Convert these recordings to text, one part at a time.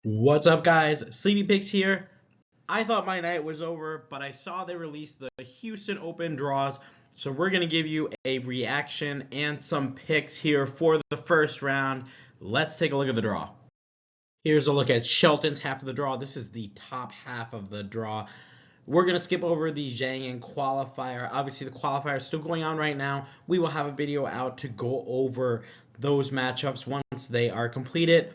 What's up, guys? Sleepy Pigs here. I thought my night was over, but I saw they released the Houston Open draws, so we're going to give you a reaction and some picks here for the first round. Let's take a look at the draw. Here's a look at Shelton's half of the draw. This is the top half of the draw. We're going to skip over the Zhang and qualifier. Obviously, the qualifier is still going on right now. We will have a video out to go over those matchups once they are completed.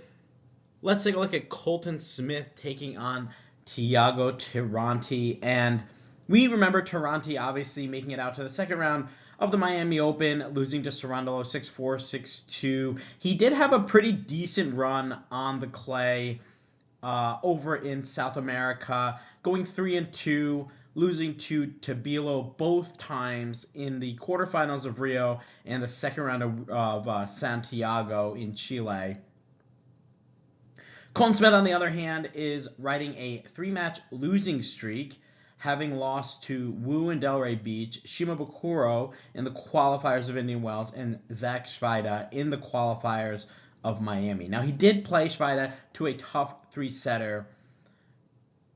Let's take a look at Colton Smith taking on Thiago Tirante. And we remember Tirante obviously making it out to the second round of the Miami Open, losing to Sarandolo 6-4, 6-2. He did have a pretty decent run on the clay over in South America, going 3-2, losing to Tabilo both times in the quarterfinals of Rio and the second round of Santiago in Chile. Colton Smith, on the other hand, is riding a three-match losing streak, having lost to Wu in Delray Beach, Shimabukuro in the qualifiers of Indian Wells, and Zach Svajda in the qualifiers of Miami. Now, he did play Svajda to a tough three-setter.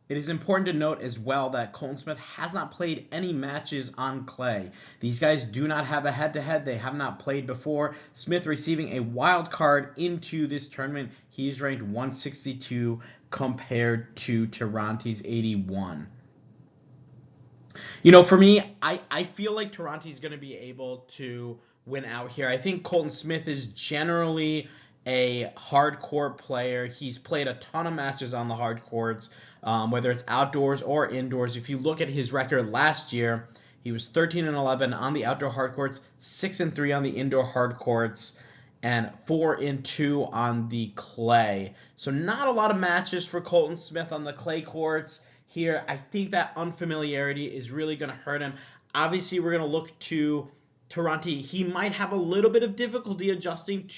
It is important to note as well that Colton Smith has not played any matches on clay. These guys do not have a head-to-head. They have not played before. Smith receiving a wild card into this tournament. He is ranked 162 compared to Tirante's 81. For me, I feel like Tirante is going to be able to win out here. I think Colton Smith is generally a hard court player. He's played a ton of matches on the hard courts, whether it's outdoors or indoors. If you look at his record last year, he was 13-11 on the outdoor hard courts, 6-3 on the indoor hard courts, and 4-2 on the clay. So not a lot of matches for Colton Smith on the clay courts here. I think that unfamiliarity is really going to hurt him. Obviously, we're going to look to Tirante. He might have a little bit of difficulty adjusting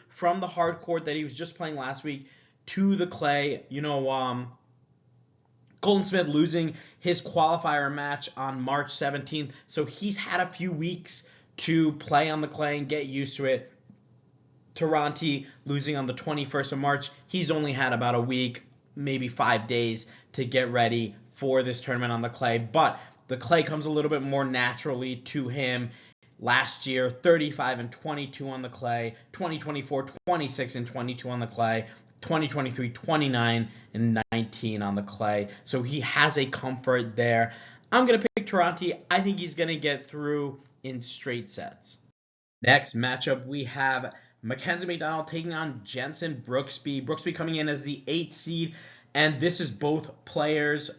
from the hard court that he was just playing last week to the clay. Colton Smith losing his qualifier match on March 17th, so he's had a few weeks to play on the clay and get used to it. Tirante losing on the 21st of March, he's only had about a week, maybe 5 days to get ready for this tournament on the clay, but the clay comes a little bit more naturally to him. Last year, 35-22 on the clay, 2024, 26-22 on the clay, 2023, 29-19 on the clay. So he has a comfort there. I'm going to pick Tirante. I think he's going to get through in straight sets. Next matchup, we have McDonald taking on Jensen Brooksby. Brooksby coming in as the 8th seed, and this is both players'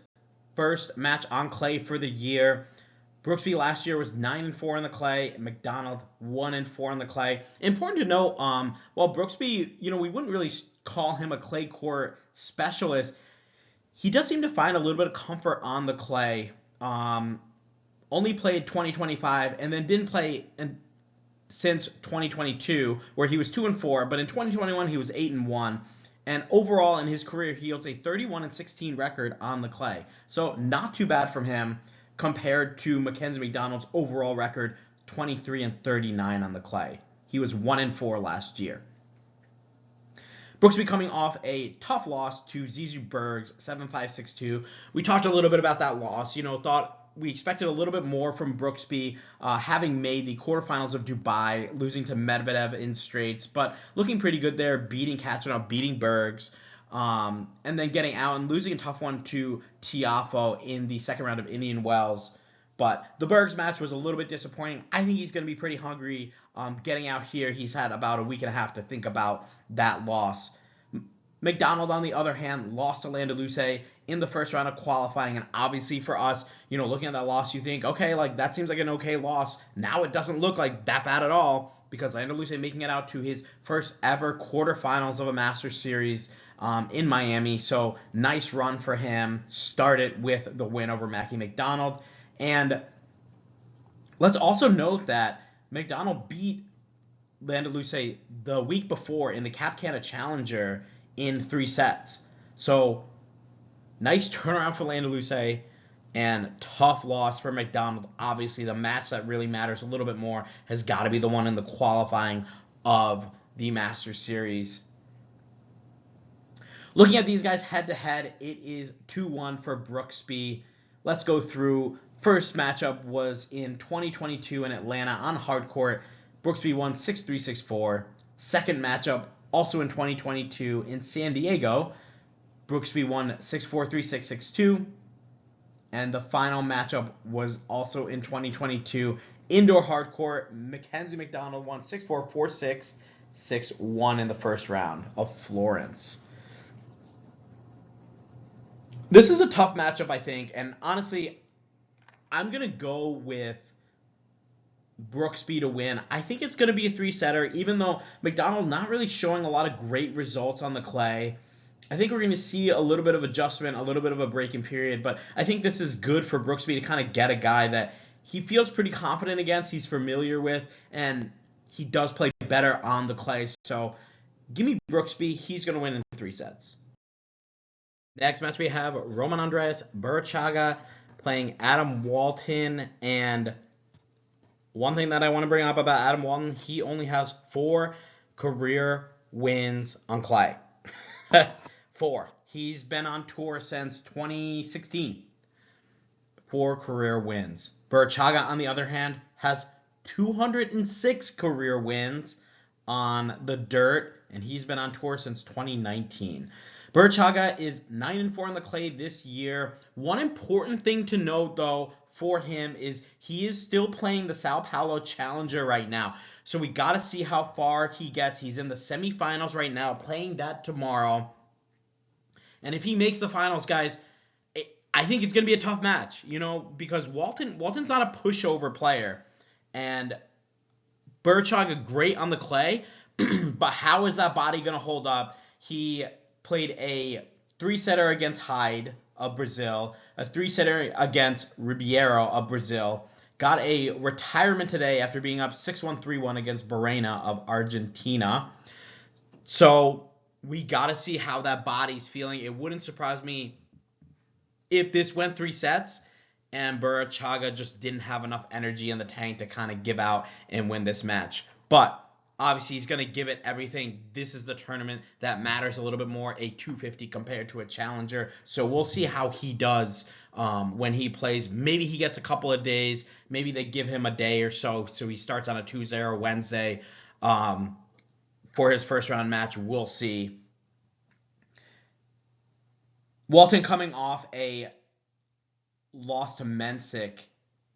first match on clay for the year. Brooksby last year was 9-4 on the clay. McDonald 1-4 on the clay. Important to note, while Brooksby, we wouldn't really call him a clay court specialist, he does seem to find a little bit of comfort on the clay. Only played 2025 and then didn't play since 2022, where he was 2-4, but in 2021 he was 8-1. And overall in his career, he holds a 31-16 record on the clay. So not too bad from him compared to McDonald's overall record, 23-39 on the clay. He was 1-4 last year. Brooksby coming off a tough loss to Zizou Bergs, 7-5, 6-2. We talked a little bit about that loss. Thought we expected a little bit more from Brooksby, having made the quarterfinals of Dubai, losing to Medvedev in straights, but looking pretty good there, beating Kachanov, beating Bergs, and then getting out and losing a tough one to Tiafoe in the second round of Indian Wells. But the Bergs match was a little bit disappointing. I think he's going to be pretty hungry getting out here. He's had about a week and a half to think about that loss. McDonald, on the other hand, lost to Landaluce in the first round of qualifying, and obviously for us, looking at that loss, you think, okay, that seems like an okay loss. Now it doesn't look like that bad at all, because Landaluce making it out to his first ever quarterfinals of a Masters Series in Miami. So nice run for him. Started with the win over Mackie McDonald. And let's also note that McDonald beat Landaluce the week before in the Cap Cana Challenger in 3 sets. So nice turnaround for Landaluce and tough loss for McDonald. Obviously, the match that really matters a little bit more has got to be the one in the qualifying of the Masters Series. Looking at these guys head-to-head, it is 2-1 for Brooksby. Let's go through. First matchup was in 2022 in Atlanta on hard court. Brooksby won 6-3, 6-4. Second matchup, also in 2022 in San Diego. Brooksby won 6-4, 3-6, 6-2. And the final matchup was also in 2022. Indoor hard court, McDonald won 6-4, 4-6, 6-1 in the first round of Florence. This is a tough matchup, I think, and honestly, I'm going to go with Brooksby to win. I think it's going to be a three-setter, even though McDonald not really showing a lot of great results on the clay. I think we're going to see a little bit of adjustment, a little bit of a breaking period, but I think this is good for Brooksby to kind of get a guy that he feels pretty confident against, he's familiar with, and he does play better on the clay. So give me Brooksby. He's going to win in 3 sets. Next match we have Roman Andres Burruchaga playing Adam Walton. And one thing that I want to bring up about Adam Walton, he only has 4 career wins on clay. 4. He's been on tour since 2016. 4 career wins. Burruchaga, on the other hand, has 206 career wins on the dirt, and he's been on tour since 2019. Burruchaga is 9-4 on the clay this year. One important thing to note, though, for him is he is still playing the Sao Paulo Challenger right now. So we got to see how far he gets. He's in the semifinals right now, playing that tomorrow. And if he makes the finals, guys, I think it's going to be a tough match, because Walton's not a pushover player. And Burruchaga, great on the clay, but how is that body going to hold up? He played a 3-setter against Hyde of Brazil, a 3-setter against Ribeiro of Brazil, got a retirement today after being up 6-1, 3-1 against Barrena of Argentina. So we got to see how that body's feeling. It wouldn't surprise me if this went 3 sets and Burruchaga just didn't have enough energy in the tank to kind of give out and win this match. But obviously, he's going to give it everything. This is the tournament that matters a little bit more, a 250 compared to a challenger. So we'll see how he does when he plays. Maybe he gets a couple of days. Maybe they give him a day or so he starts on a Tuesday or Wednesday for his first round match. We'll see. Walton coming off a loss to Mensick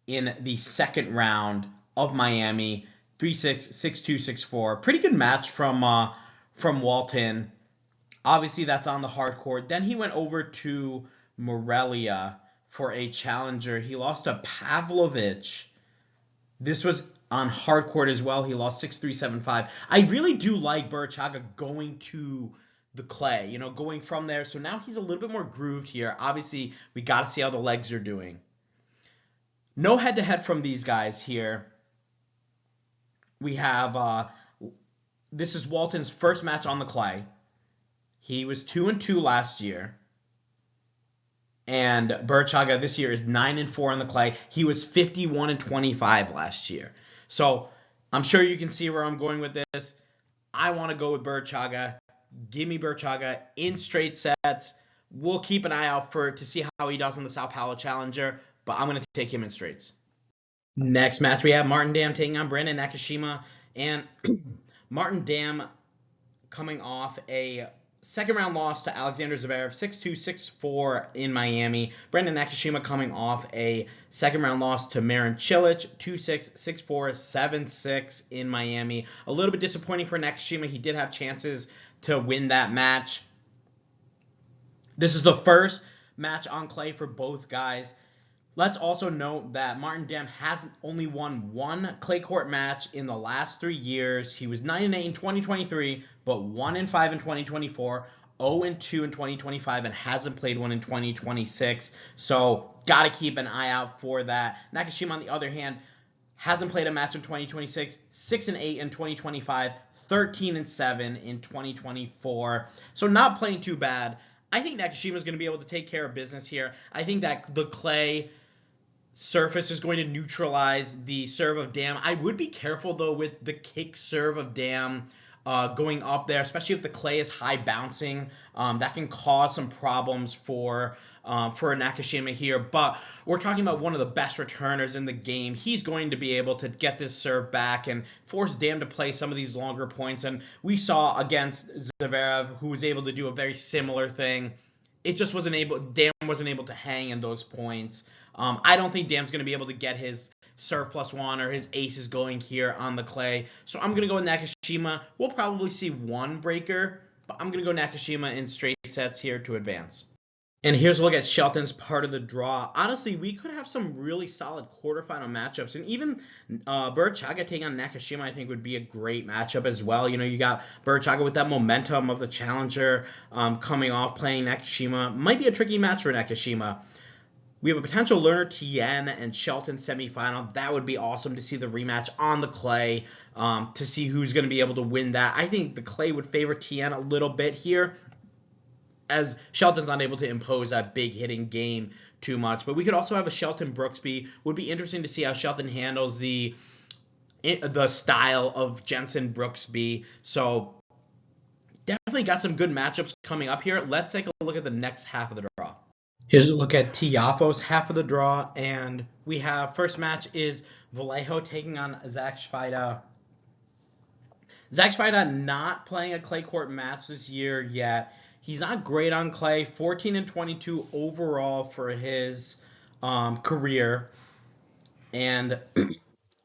in the second round of Miami. 3-6, 6-2, 6-4. Pretty good match from Walton. Obviously, that's on the hard court. Then he went over to Morelia for a challenger. He lost to Pavlovich. This was on hard court as well. He lost 6-3, 7-5. I really do like Burruchaga going to the clay, going from there. So now he's a little bit more grooved here. Obviously, we got to see how the legs are doing. No head-to-head from these guys here. We have, this is Walton's first match on the clay. He was 2-2 last year. And Burruchaga this year is 9-4 on the clay. He was 51-25 last year. So I'm sure you can see where I'm going with this. I want to go with Burruchaga. Give me Burruchaga in straight sets. We'll keep an eye out to see how he does in the Sao Paulo Challenger, but I'm going to take him in straights. Next match, we have Martin Damm taking on Brandon Nakashima. And Martin Damm coming off a second-round loss to Alexander Zverev, 6-2, 6-4 in Miami. Brandon Nakashima coming off a second-round loss to Marin Cilic, 2-6, 6-4, 7-6 in Miami. A little bit disappointing for Nakashima. He did have chances to win that match. This is the first match on clay for both guys. Let's also note that Martin Damm has only won 1 clay court match in the last 3 years. He was 9-8 in 2023, but 1-5 in 2024, 0-2 in 2025, and hasn't played one in 2026. So got to keep an eye out for that. Nakashima, on the other hand, hasn't played a match in 2026, 6-8 in 2025, 13-7 in 2024. So not playing too bad. I think Nakashima is going to be able to take care of business here. I think that the clay surface is going to neutralize the serve of Damm. I would be careful, though, with the kick serve of Damm. going up there, especially if the clay is high bouncing. That can cause some problems for Nakashima here. But we're talking about one of the best returners in the game. He's going to be able to get this serve back and force Damm to play some of these longer points. And we saw against Zverev, who was able to do a very similar thing. It just Damm wasn't able to hang in those points. I don't think Damm's going to be able to get his serve +1 or his aces going here on the clay. So I'm going to go with Nakashima. We'll probably see one breaker, but I'm going to go Nakashima in straight sets here to advance. And here's a look at Shelton's part of the draw. Honestly, we could have some really solid quarterfinal matchups. And even Burruchaga taking on Nakashima, I think, would be a great matchup as well. You know, you got Burruchaga with that momentum of the challenger coming off playing Nakashima. Might be a tricky match for Nakashima. We have a potential Lerner Tien and Shelton semifinal. That would be awesome to see the rematch on the clay, to see who's going to be able to win that. I think the clay would favor Tien a little bit here, as Shelton's not able to impose that big hitting game too much. But we could also have a Shelton Brooksby. Would be interesting to see how Shelton handles the style of Jensen Brooksby. So definitely got some good matchups coming up here. Let's take a look at the next half of the draw. Here's a look at Tiafoe's half of the draw, and we have first match is Vallejo taking on Zach Svajda. Zach Svajda not playing a clay court match this year yet. He's not great on clay, 14-22 overall for his career, and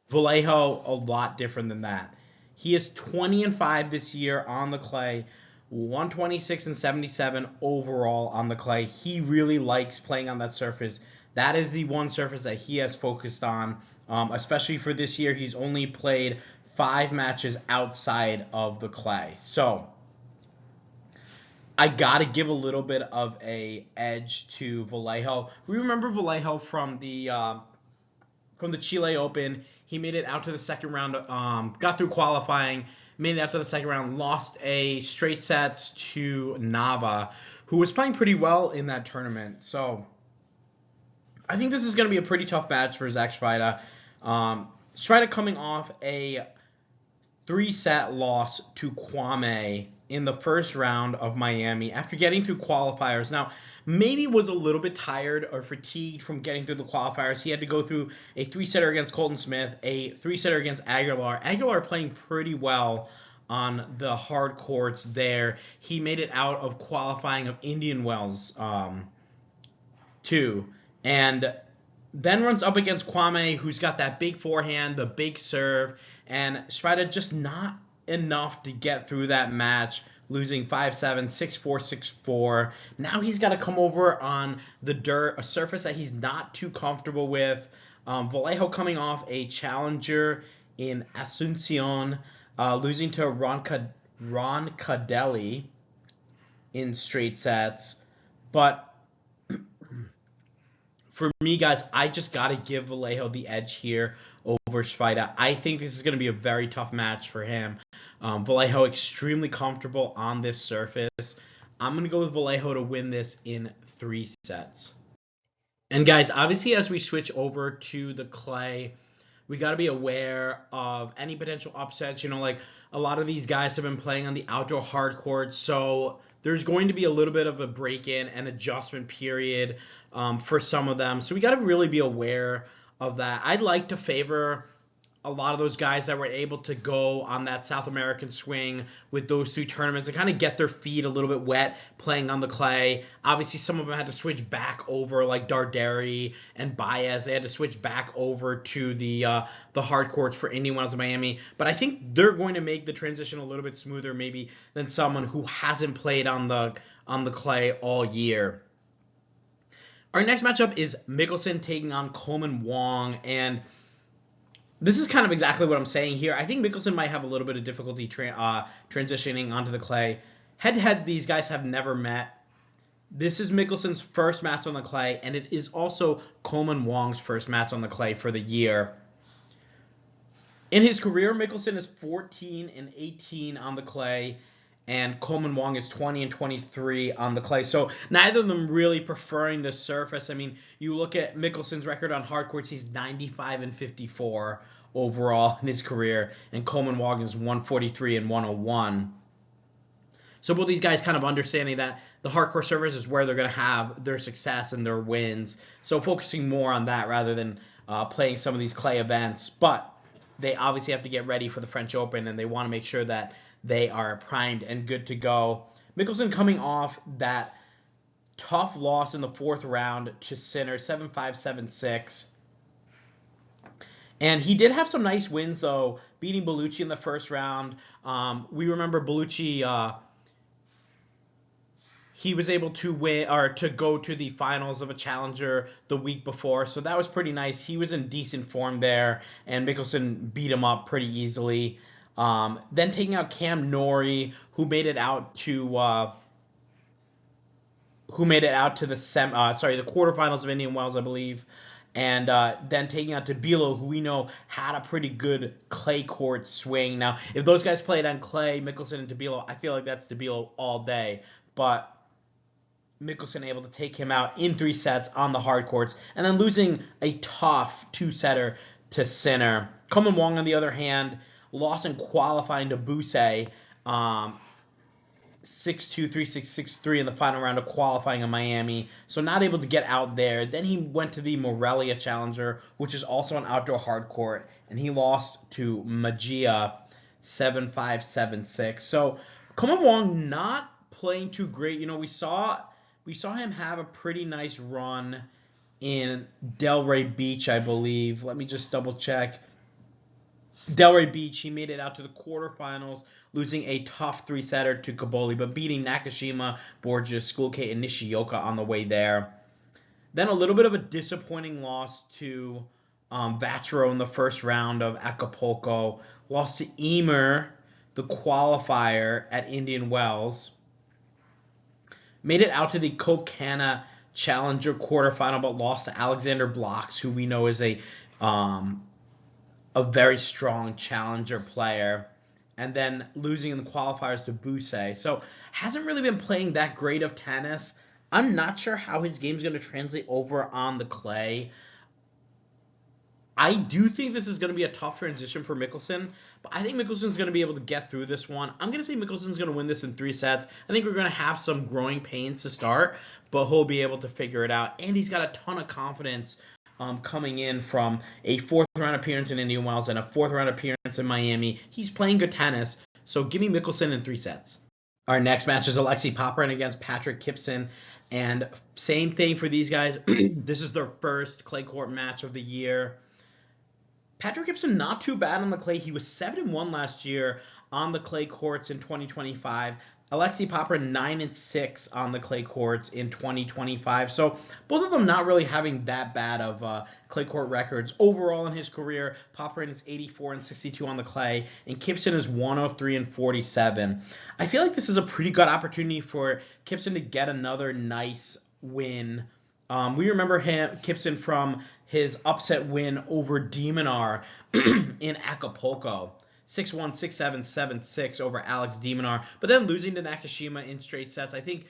Vallejo a lot different than that. He is 20-5 this year on the clay, 126-77 overall on the clay. He really likes playing on that surface. That is the one surface that he has focused on, especially for this year. He's only played 5 matches outside of the clay. So I got to give a little bit of a edge to Vallejo. We remember Vallejo from the Chile Open. He made it out to the second round, got through qualifying, made it out to the second round, lost a straight sets to Nava, who was playing pretty well in that tournament. So I think this is going to be a pretty tough match for Zach Svajda. Svajda coming off a 3-set loss to Kwame in the first round of Miami after getting through qualifiers. Now, maybe was a little bit tired or fatigued from getting through the qualifiers. He had to go through a 3-setter against Colton Smith, a 3-setter against Aguilar. Aguilar playing pretty well on the hard courts there. He made it out of qualifying of Indian Wells too. And then runs up against Kwame, who's got that big forehand, the big serve, and Svajda just not enough to get through that match, losing 5-7, 6-4, 6-4. Now he's got to come over on the dirt, a surface that he's not too comfortable with. Vallejo coming off a challenger in Asuncion, losing to Ron Cadelli in straight sets. But for me, guys, I just got to give Vallejo the edge here over Svajda. I think this is going to be a very tough match for him. Vallejo extremely comfortable on this surface. I'm going to go with Vallejo to win this in 3 sets. And guys, obviously as we switch over to the clay, we got to be aware of any potential upsets. You know, like a lot of these guys have been playing on the outdoor hard courts, so there's going to be a little bit of a break-in and adjustment period for some of them. So we got to really be aware of that. I'd like to favor a lot of those guys that were able to go on that South American swing with those 2 tournaments and kind of get their feet a little bit wet playing on the clay. Obviously, some of them had to switch back over, like Darderi and Baez. They had to switch back over to the hard courts for Indian Wells and Miami. But I think they're going to make the transition a little bit smoother maybe than someone who hasn't played on the clay all year. Our next matchup is Michelsen taking on Coleman Wong, and this is kind of exactly what I'm saying here. I think Michelsen might have a little bit of difficulty transitioning onto the clay. Head-to-head, these guys have never met. This is Michelsen's first match on the clay, and it is also Coleman Wong's first match on the clay for the year. In his career, Michelsen is 14-18 on the clay, and Coleman Wong is 20-23 on the clay. So neither of them really preferring the surface. I mean, you look at Michelsen's record on hard courts, he's 95-54 overall in his career, and Coleman Wong is 143 and 101. So both these guys kind of understanding that the hardcore servers is where they're going to have their success and their wins. So focusing more on that rather than playing some of these clay events. But they obviously have to get ready for the French Open, and they want to make sure that they are primed and good to go. Michelsen coming off that tough loss in the fourth round to Sinner, 7-5, 7-6. And he did have some nice wins, though, beating Bellucci in the first round. We remember Bellucci, he was able to win or to go to the finals of a challenger the week before, so that was pretty nice. He was in decent form there, and Michelsen beat him up pretty easily. Then taking out Cam Norrie, who made it out to the quarterfinals of Indian Wells, I believe. And then taking out Tabilo, who we know had a pretty good clay court swing. Now, if those guys played on clay, Michelsen and Tabilo, I feel like that's Tabilo all day. But Michelsen able to take him out in 3 sets on the hard courts, and then losing a tough 2-setter to Sinner. Coleman Wong, on the other hand, lost in qualifying to Buse, 6-2, 3-6, 6-3 in the final round of qualifying in Miami, so not able to get out there. Then he went to the Morelia Challenger, which is also an outdoor hard court, and he lost to Magia 7-5, 7-6. So Coleman Wong not playing too great. We saw him have a pretty nice run in Delray Beach, I believe. Let me just double check. Delray Beach, he made it out to the quarterfinals, losing a tough 3-setter to Kaboli, but beating Nakashima, Borges, Skulke, and Nishioka on the way there. Then a little bit of a disappointing loss to Vachero in the first round of Acapulco. Lost to Emer, the qualifier at Indian Wells. Made it out to the Copacabana Challenger quarterfinal, but lost to Alexander Blocks, who we know is a very strong challenger player, and then losing in the qualifiers to Buse. So hasn't really been playing that great of tennis. I'm not sure how his game's going to translate over on the clay. I do think this is going to be a tough transition for Michelsen, but I think Michelsen's going to be able to get through this one. I'm going to say Michelsen's going to win this in 3 sets. I think we're going to have some growing pains to start, but he'll be able to figure it out. And he's got a ton of confidence coming in from a 4th-round appearance in Indian Wells and a 4th-round appearance in Miami. He's playing good tennis, so give me Michelsen in 3 sets. Our next match is Alexei Popyrin against Patrick Kypson. And same thing for these guys. This is their first clay court match of the year. Patrick Kypson not too bad on the clay. He was 7-1 last year on the clay courts in 2025. Alexei Popyrin 9-6 on the clay courts in 2025. So both of them not really having that bad of clay court records. Overall in his career, Popyrin is 84-62 on the clay, and Kypson is 103-47. I feel like this is a pretty good opportunity for Kypson to get another nice win. We remember Kypson from his upset win over Demonar in Acapulco. 6-1, 6-7, 7-6 over Alex Demonar. But then losing to Nakashima in straight sets. I think,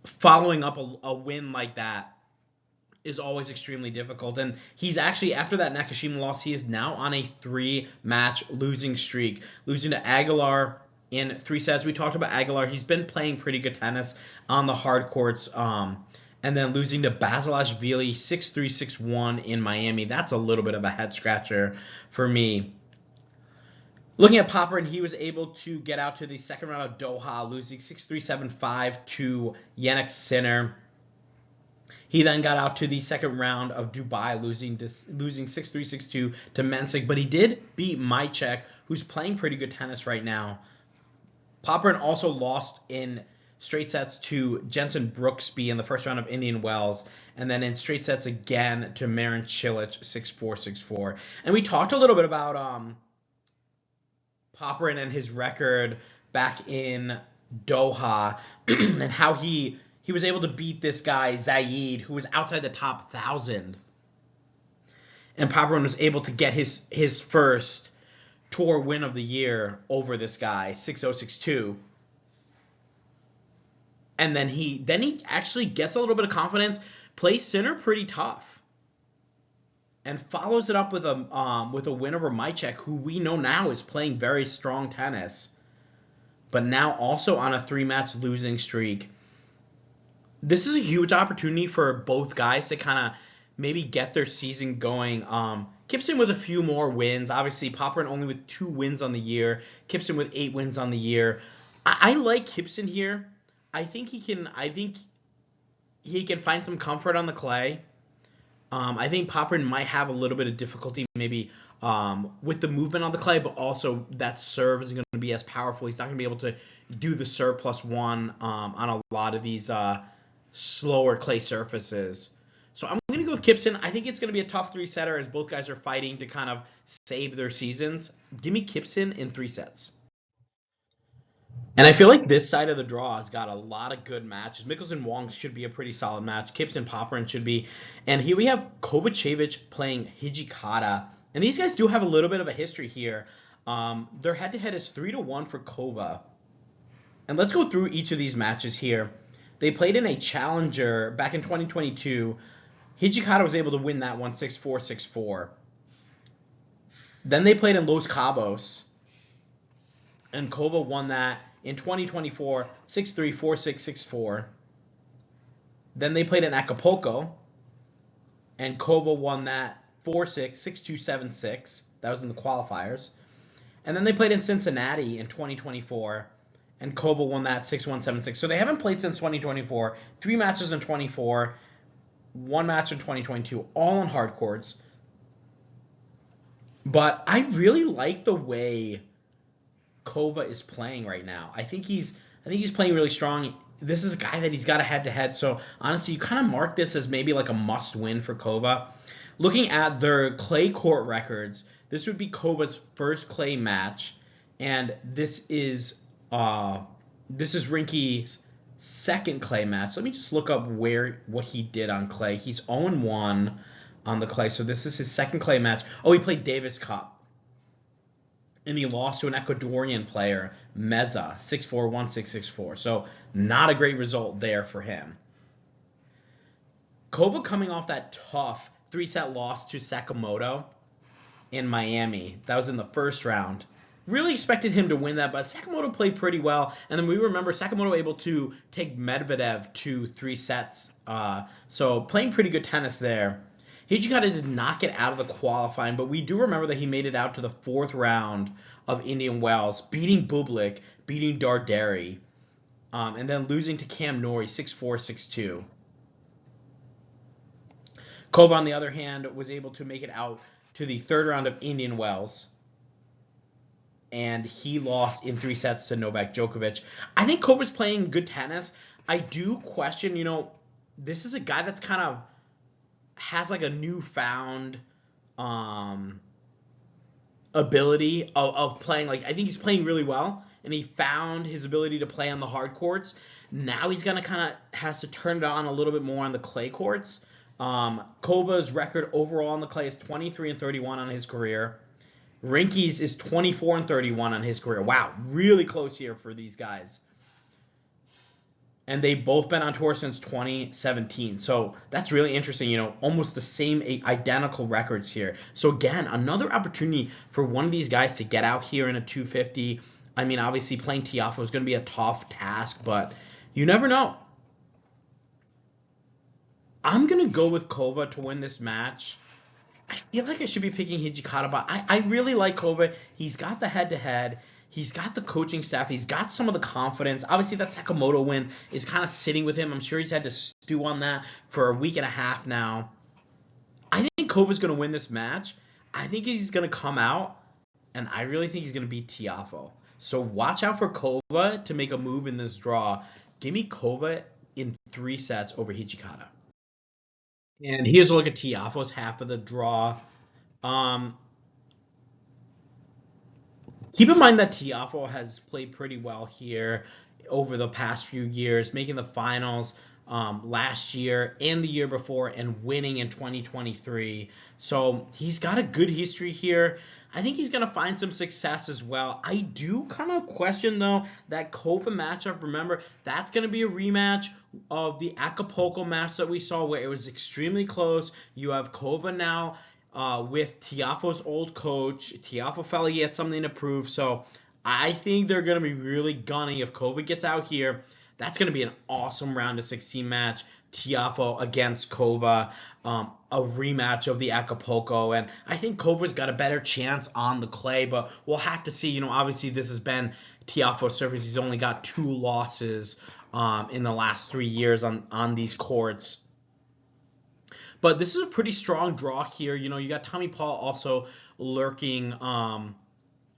following up a win like that is always extremely difficult. And he's actually, after that Nakashima loss, he is now on a 3-match losing streak. Losing to Aguilar in 3 sets. We talked about Aguilar. He's been playing pretty good tennis on the hard courts. And then losing to Basilashvili 6-3, 6-1 in Miami. That's a little bit of a head-scratcher for me. Looking at Popyrin, he was able to get out to the second round of Doha, losing 6-3, 7-5 to Yannick Sinner. He then got out to the second round of Dubai, losing 6-3, 6-2 to Mensik. But he did beat Majcek, who's playing pretty good tennis right now. Popyrin also lost in straight sets to Jensen Brooksby in the first round of Indian Wells, and then in straight sets again to Marin Cilic 6-4, 6-4. And we talked a little bit about Popyrin and his record back in Doha and how he was able to beat this guy Zaid, who was outside the top 1,000. And Popyrin was able to get his first tour win of the year over this guy, 6-0, 6-2. And then he actually gets a little bit of confidence, plays Sinner pretty tough. and follows it up with a win over Mychek, who we know now is playing very strong tennis, but now also on a 3-match losing streak. This is a huge opportunity for both guys to kind of maybe get their season going. Kypson with a few more wins. Obviously, Popyrin only with 2 wins on the year. Kypson with 8 wins on the year. I like Kypson here. I think he can find some comfort on the clay. I think Popyrin might have a little bit of difficulty maybe with the movement on the clay, but also that serve isn't going to be as powerful. He's not going to be able to do the serve +1 on a lot of these slower clay surfaces. So I'm going to go with Kypson. I think it's going to be a tough 3-setter as both guys are fighting to kind of save their seasons. Give me Kypson in 3 sets. And I feel like this side of the draw has got a lot of good matches. Michelsen Wong should be a pretty solid match. Kypson Popyrin should be. And here we have Kovacevic playing Hijikata. And these guys do have a little bit of a history here. Their head-to-head is 3-1 for Kova. And let's go through each of these matches here. They played in a challenger back in 2022. Hijikata was able to win that one 6-4, 6-4. Then they played in Los Cabos. And Kova won that in 2024, 6-3, 4-6, 6-4. Then they played in Acapulco, and Kova won that 4-6, 6-2, 7-6. That was in the qualifiers. And then they played in Cincinnati in 2024, and Kova won that 6-1, 7-6. So they haven't played since 2024. 3 matches in 24, 1 match in 2022, all on hard courts. But I really like the way Kova is playing right now. I think he's playing really strong. This is a guy that he's got a head-to-head, so honestly, you kind of mark this as maybe like a must-win for Kova. Looking at their clay court records, this would be Kova's first clay match, and this is Rinky's second clay match. Let me just look up what he did on clay. He's 0-1 on the clay, so this is his second clay match. Oh, he played Davis Cup. And he lost to an Ecuadorian player, Meza, 6-4, 1-6, 6-4. So not a great result there for him. Kova coming off that tough 3-set loss to Sakamoto in Miami. That was in the first round. Really expected him to win that, but Sakamoto played pretty well. And then we remember Sakamoto able to take Medvedev to 3 sets. So playing pretty good tennis there. Hijikata did not get out of the qualifying, but we do remember that he made it out to the 4th round of Indian Wells, beating Bublik, beating Darderi, and then losing to Cam Norrie 6-4, 6-2. Kova, on the other hand, was able to make it out to the 3rd round of Indian Wells, and he lost in 3 sets to Novak Djokovic. I think Kova's playing good tennis. I do question, this is a guy that's kind of has like a newfound ability of playing. Like, I think he's playing really well, and he found his ability to play on the hard courts. Now he's gonna kind of has to turn it on a little bit more on the clay courts. Kova's record overall on the clay is 23-31 on his career. Rinky's is 24-31 on his career. Wow, really close here for these guys. And they've both been on tour since 2017. So that's really interesting, almost the same identical records here. So again, another opportunity for one of these guys to get out here in a 250. I mean, obviously playing Tiafoe is going to be a tough task, but you never know. I'm going to go with Kova to win this match. I feel like I should be picking Hijikata, but I really like Kova. He's got the head-to-head. He's got the coaching staff. He's got some of the confidence. Obviously, that Sakamoto win is kind of sitting with him. I'm sure he's had to stew on that for a week and a half now. I think Kova's going to win this match. I think he's going to come out, and I really think he's going to beat Tiafoe. So watch out for Kova to make a move in this draw. Give me Kova in 3 sets over Hijikata. And here's a look at Tiafoe's half of the draw. Keep in mind that Tiafoe has played pretty well here over the past few years, making the finals last year and the year before and winning in 2023. So he's got a good history here. I think he's going to find some success as well. I do kind of question, though, that Kova matchup. Remember, that's going to be a rematch of the Acapulco match that we saw where it was extremely close. You have Kova now with Tiafoe's old coach. Tiafoe felt like he had something to prove, so I think they're going to be really gunning if Kova gets out here. That's going to be an awesome round of 16 match. Tiafoe against Kova, a rematch of the Acapulco, and I think Kova's got a better chance on the clay, but we'll have to see. Obviously this has been Tiafoe's surface. He's only got 2 losses in the last 3 years on these courts. But this is a pretty strong draw here. You got Tommy Paul also lurking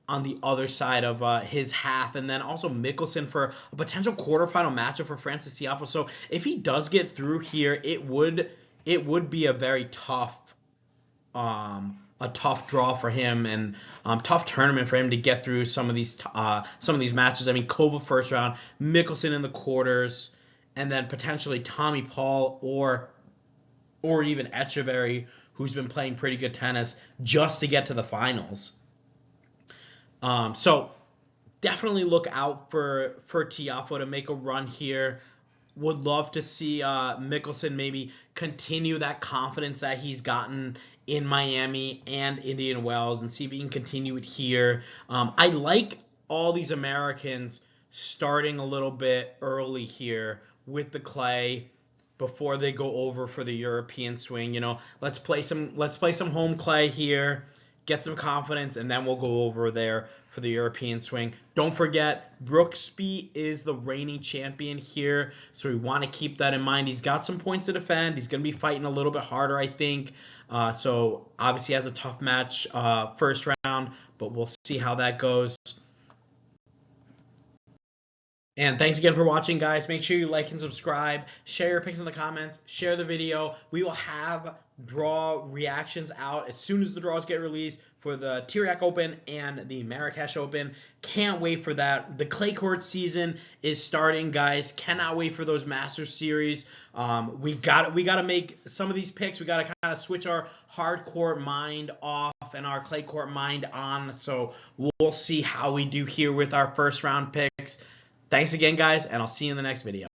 on the other side of his half, and then also Michelsen for a potential quarterfinal matchup for Francis Tiafoe. So if he does get through here, it would be a very tough draw for him, and tough tournament for him to get through some of these matches. I mean, Kova first round, Michelsen in the quarters, and then potentially Tommy Paul or even Echeverry, who's been playing pretty good tennis, just to get to the finals. So definitely look out for Tiafoe to make a run here. Would love to see Michelsen maybe continue that confidence that he's gotten in Miami and Indian Wells, and see if he can continue it here. I like all these Americans starting a little bit early here with the clay before they go over for the European swing. Let's play some home clay here, get some confidence, and then we'll go over there for the European swing. Don't forget, Brooksby is the reigning champion here, so we want to keep that in mind. He's got some points to defend. He's going to be fighting a little bit harder, I think. So obviously has a tough match first round, but we'll see how that goes. And thanks again for watching, guys. Make sure you like and subscribe. Share your picks in the comments. Share the video. We will have draw reactions out as soon as the draws get released for the Tirante Open and the Marrakesh Open. Can't wait for that. The clay court season is starting, guys. Cannot wait for those Masters series. We got to make some of these picks. We got to kind of switch our hard court mind off and our clay court mind on. So we'll see how we do here with our first round picks. Thanks again, guys, and I'll see you in the next video.